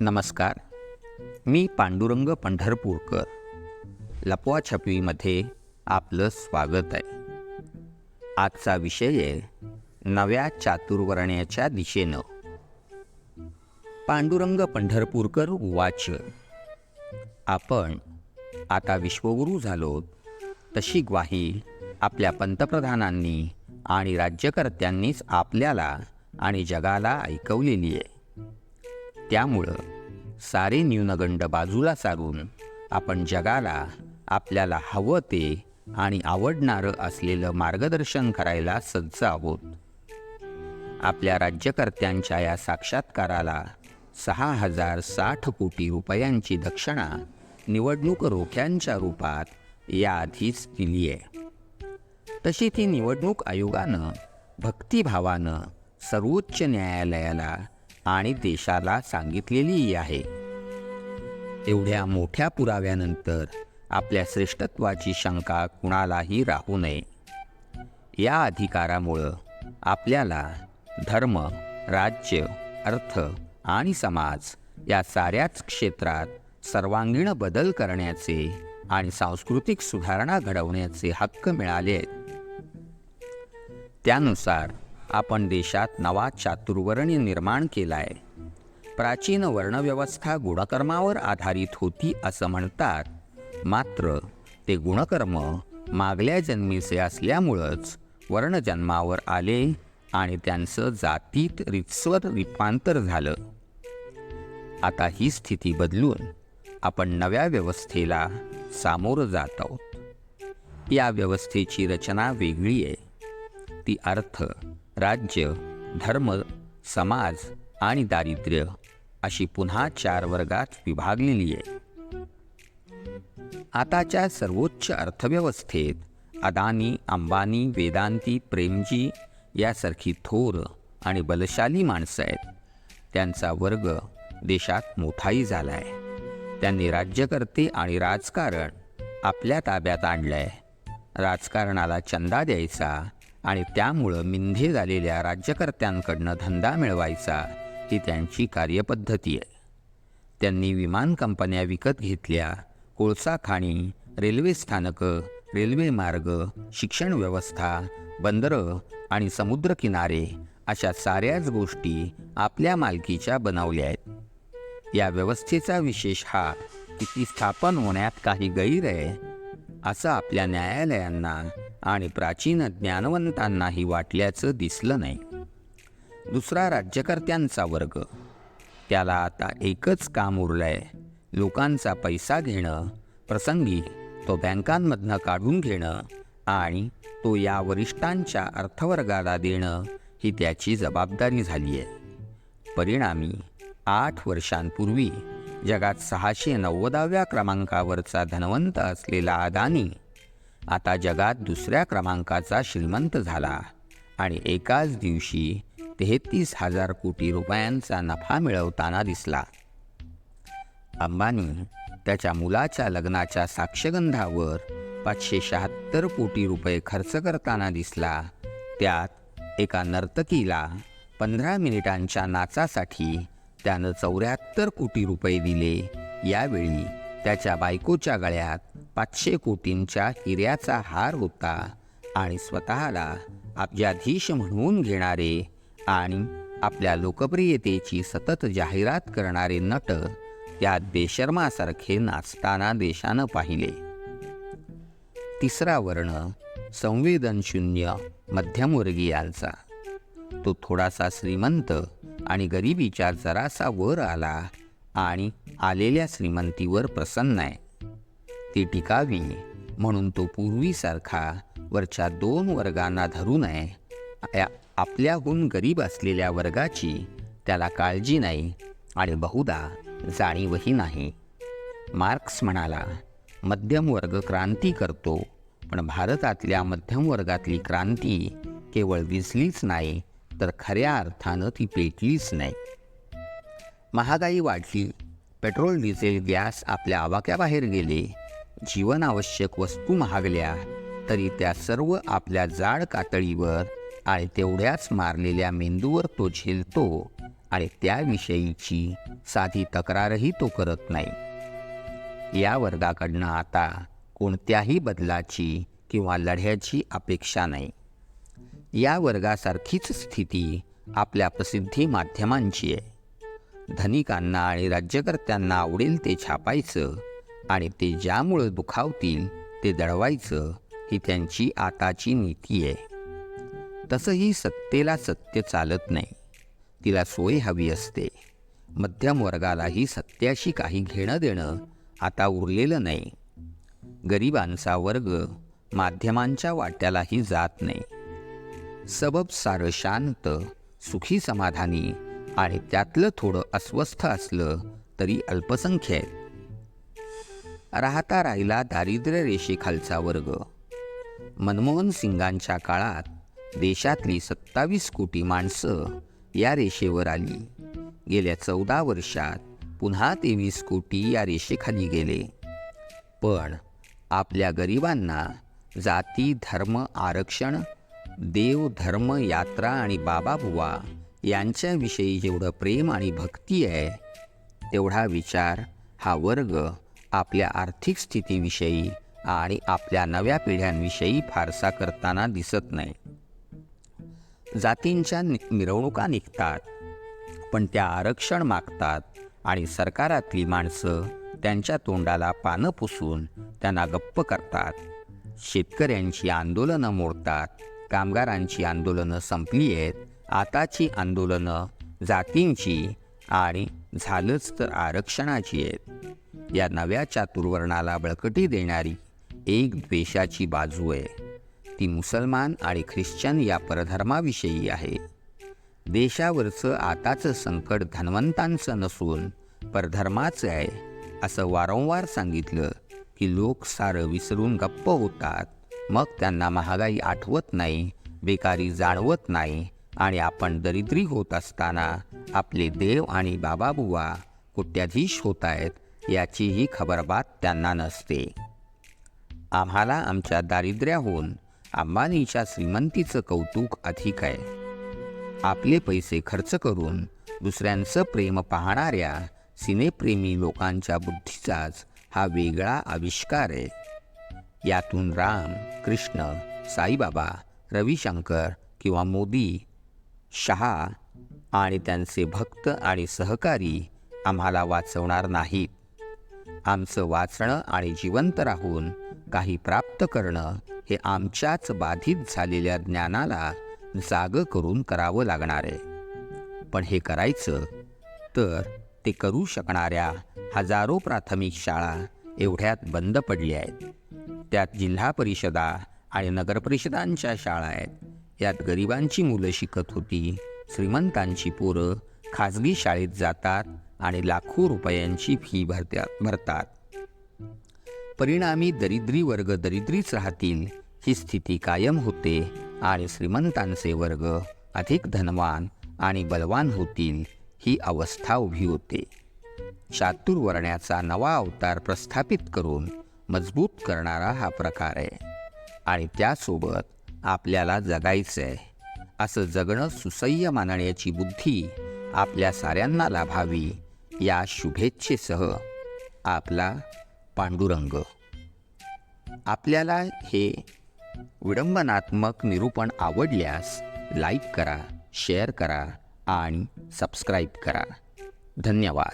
नमस्कार. मी पांडुरंग पंढरपूरकर. लपवाछपवीमध्ये आपलं स्वागत आहे. आजचा विषय आहे नव्या चातुर्वर्ण्याच्या दिशेनं. पांडुरंग पंढरपूरकर उवाच. आपण आता विश्वगुरू झालोत तशी ग्वाही आपल्या पंतप्रधानांनी आणि राज्यकर्त्यांनीच आपल्याला आणि जगाला ऐकवलेली आहे. त्यामुळं सारे न्यूनगंड बाजूला सारून आपण जगाला आपल्याला हवं ते आणि आवडणारं असलेलं मार्गदर्शन करायला सज्ज आहोत. आपल्या राज्यकर्त्यांच्या या साक्षात्काराला 6,060 कोटी रुपयांची दक्षिणा निवडणूक रोख्यांच्या रूपात याआधीच दिली आहे. तशी ती निवडणूक आयोगानं भक्तिभावानं सर्वोच्च न्यायालयाला आणि देशाला सांगितलेली आहे. एवढ्या मोठ्या पुराव्यानंतर आपल्या श्रेष्ठत्वाची शंका कुणालाही राहू नये. या अधिकारामुळं आपल्याला धर्म, राज्य, अर्थ आणि समाज या साऱ्याच क्षेत्रात सर्वांगीण बदल करण्याचे आणि सांस्कृतिक सुधारणा घडवण्याचे हक्क मिळाले आहेत. त्यानुसार आपण देशात नवा चातुर्वर्ण्य निर्माण केला आहे. प्राचीन वर्णव्यवस्था गुणकर्मावर आधारित होती असं म्हणतात, मात्र ते गुणकर्म मागल्या जन्मीचे असल्यामुळंच वर्णजन्मावर आले आणि त्यांचं जातीत रितसर रूपांतर झालं. आता ही स्थिती बदलून आपण नव्या व्यवस्थेला सामोरं जात आहोत. या व्यवस्थेची रचना वेगळी आहे. ती अर्थ, राज्य, धर्म, समाज आणि दारिद्र्य अशी पुन्हा 4 वर्गात विभागलेली आहे. आताच्या सर्वोच्च अर्थव्यवस्थेत अदानी, अंबानी, वेदांती, प्रेमजी यासारखी थोर आणि बलशाली माणसं आहेत. त्यांचा वर्ग देशात मोठाही झाला आहे. त्यांनी राज्यकर्ते आणि राजकारण आपल्या ताब्यात आणलं आहे. राजकारणाला चंदा द्यायचा आणि त्यामुळं मिंधे झालेल्या राज्यकर्त्यांकडनं धंदा मिळवायचा ही त्यांची कार्यपद्धती आहे. त्यांनी विमान कंपन्या विकत घेतल्या, कोळसा खाणी, रेल्वे स्थानकं, रेल्वे मार्ग, शिक्षण व्यवस्था, बंदरं आणि समुद्रकिनारे अशा साऱ्याच गोष्टी आपल्या मालकीच्या बनवल्या आहेत. या व्यवस्थेचा विशेष हा की ती स्थापन होण्यात काही गैर आहे असं आपल्या न्यायालयांना आणि प्राचीन ज्ञानवंतांनाही वाटल्याचं दिसलं नाही. दुसरा राज्यकर्त्यांचा वर्ग. त्याला आता एकच काम उरलं आहे, लोकांचा पैसा घेणं, प्रसंगी तो बँकांमधनं काढून घेणं आणि तो या वरिष्ठांच्या अर्थवर्गाला देणं ही त्याची जबाबदारी झाली आहे. परिणामी 8 वर्षांपूर्वी जगात 690व्या क्रमांकावरचा धनवंत असलेला अदानी आता जगात 2ऱ्या क्रमांकाचा श्रीमंत झाला आणि एकाच दिवशी 33,000 कोटी रुपयांचा नफा मिळवताना दिसला. अंबानी त्याच्या मुलाच्या लग्नाच्या साक्षगंधावर 576 कोटी रुपये खर्च करताना दिसला. त्यात एका नर्तकीला 15 मिनिटांच्या नाचासाठी त्यानं 74 कोटी रुपये दिले. यावेळी त्याच्या बायकोच्या गळ्यात 500 कोटींच्या हिऱ्याचा हार होता आणि स्वतःला अब्जाधीश म्हणवून घेणारे आणि आपल्या लोकप्रियतेची सतत जाहिरात करणारे नट त्या बेशर्मासारखे नाचताना देशानं पाहिले. तिसरा वर्ण संवेदनशून्य मध्यमवर्गीयांचा. तो थोडासा श्रीमंत आणि गरिबीच्या जरासा वर आला आणि आलेल्या श्रीमंतीवर प्रसन्न आहे. ती टिकावी म्हणून तो पूर्वीसारखा वरच्या 2 वर्गांना धरू नये. आपल्याहून गरीब असलेल्या वर्गाची त्याला काळजी नाही आणि बहुधा जाणीवही नाही. मार्क्स म्हणाला, मध्यमवर्ग क्रांती करतो, पण भारतातल्या मध्यमवर्गातली क्रांती केवळ दिसलीच नाही तर खऱ्या अर्थानं ती पेटलीच नाही. महागाई वाढली, पेट्रोल, डिझेल, गॅस आपल्या आवाक्याबाहेर गेले, जीवनावश्यक वस्तू महागल्या, तरी त्या सर्व आपल्या जाड कातळीवर आणि तेवढ्याच मारलेल्या मेंदूवर तो झेलतो आणि त्याविषयीची साधी तक्रारही तो करत नाही. या वर्गाकडनं आता कोणत्याही बदलाची किंवा लढ्याची अपेक्षा नाही. या वर्गासारखीच स्थिती आपल्या प्रसिद्धी माध्यमांची आहे. धनिकांना आणि राज्यकर्त्यांना आवडेल ते छापायचं आणि ते ज्यामुळे दुखावतील ते दडवायचं ही त्यांची आताची नीती आहे. तसंही सत्तेला सत्य चालत नाही, तिला सोय हवी असते. मध्यम वर्गालाही सत्याशी काही घेणं देणं आता उरलेलं नाही. गरिबांचा वर्ग माध्यमांच्या वाट्यालाही जात नाही. सबब सारं शांत, सुखी, समाधानी आणि त्यातलं थोडं अस्वस्थ असलं तरी अल्पसंख्य आहेत. राहता राहिला दारिद्र्य रेषेखालचा वर्ग. मनमोहन सिंगांच्या काळात देशातली 27 कोटी माणसं या रेषेवर आली. गेल्या 14 वर्षात पुन्हा 23 कोटी या रेषेखाली गेले. पण आपल्या गरिबांना जाती, धर्म, आरक्षण, देव, धर्म, यात्रा आणि बाबाबुवा यांच्याविषयी जेवढं प्रेम आणि भक्ती आहे तेवढा विचार हा वर्ग आपल्या आर्थिक स्थितीविषयी आणि आपल्या नव्या पिढ्यांविषयी फारसा करताना दिसत नाही. जातींच्या मिरवणुका निघतात, पण त्या आरक्षण मागतात आणि सरकारातली माणसं त्यांच्या तोंडाला पानं पुसून त्यांना गप्प करतात. शेतकऱ्यांची आंदोलनं मोडतात. कामगारांची आंदोलनं संपली आहेत. आताची आंदोलनं जातींची आणि झालंच तर आरक्षणाची आहेत. या नव्या चातुर्वर्णाला बळकटी देणारी एक द्वेषाची बाजू आहे. ती मुसलमान आणि ख्रिश्चन या परधर्माविषयी आहे. देशावरचं आताचं संकट धनवंतांचं नसून परधर्माचं आहे असं वारंवार सांगितलं की लोक सारं विसरून गप्प होतात. मग त्यांना महागाई आठवत नाही, बेकारी जाणवत नाही आणि आपण दरिद्री होत असताना आपले देव आणि बाबाबुवा कोट्याधीश होत आहेत याचीही खबरबात त्यांना नसते. आम्हाला आमच्या दारिद्र्याहून अंबानीच्या श्रीमंतीचं कौतुक अधिक आहे. आपले पैसे खर्च करून दुसऱ्यांचं प्रेम पाहणाऱ्या सिनेप्रेमी लोकांच्या बुद्धीचाच हा वेगळा आविष्कार आहे. यातून राम, कृष्ण, साईबाबा, रविशंकर किंवा मोदी, शहा आणि त्यांचे भक्त आणि सहकारी आम्हाला वाचवणार नाहीत. आमचं वाचणं आणि जिवंत राहून काही प्राप्त करणं हे आमच्याच बाधित झालेल्या ज्ञानाला जागं करून करावं लागणार आहे. पण हे करायचं तर ते करू शकणाऱ्या हजारो प्राथमिक शाळा एवढ्यात बंद पडल्या आहेत. त्यात जिल्हा परिषदा आणि नगरपरिषदांच्या शाळा आहेत. यात गरिबांची मुलं शिकत होती. श्रीमंतांची पोरं खाजगी शाळेत जातात आणि लाखो रुपयांची फी भरतात. परिणामी दरिद्री वर्ग दरिद्रीच राहतील ही स्थिती कायम होते आणि श्रीमंतांचे वर्ग अधिक धनवान आणि बलवान होतील ही अवस्था उभी होते. चातुर्वर्ण्याचा नवा अवतार प्रस्थापित करून मजबूत करणारा हा प्रकार आहे आणि त्यासोबत आपल्याला जगायचं आहे. असं जगणं सुसह्य मानण्याची बुद्धी आपल्या साऱ्यांना लाभावी या शुभेच्छेसह आपला पांडुरंग. आपल्याला हे विडंबनात्मक निरूपण आवडल्यास लाईक करा, शेअर करा आणि सबस्क्राईब करा. धन्यवाद.